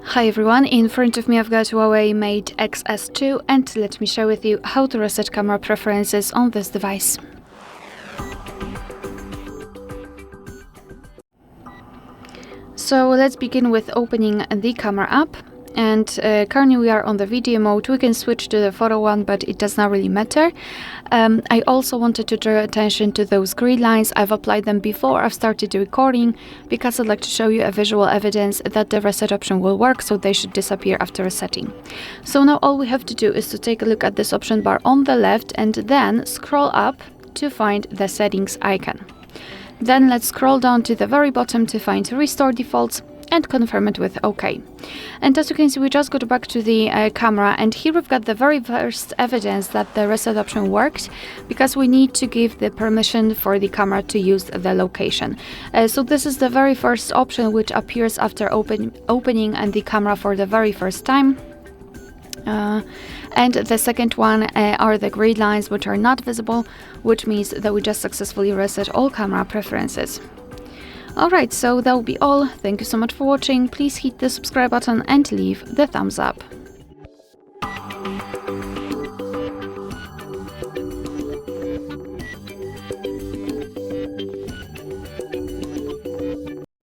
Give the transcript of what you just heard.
Hi everyone, in front of me I've got HUAWEI Mate Xs2 and let me share with you how to reset camera preferences on this device. So let's begin with opening the camera app, and currently we are on the video mode. We can switch to the photo one, but it does not really matter. I also wanted to draw attention to those grid lines. I've applied them before I've started the recording because I'd like to show you a visual evidence that the reset option will work, so they should disappear after resetting. So now all we have to do is to take a look at this option bar on the left and then scroll up to find the settings icon. Then let's scroll down to the very bottom to find Restore Defaults and confirm it with OK. And as you can see, we just got back to the camera, and here we've got the very first evidence that the reset option worked, because we need to give the permission for the camera to use the location. So this is the very first option which appears after opening the camera for the very first time. And the second one are the grid lines, which are not visible, which means that we just successfully reset all camera preferences. Alright, so that will be all. Thank you so much for watching. Please hit the subscribe button and leave the thumbs up.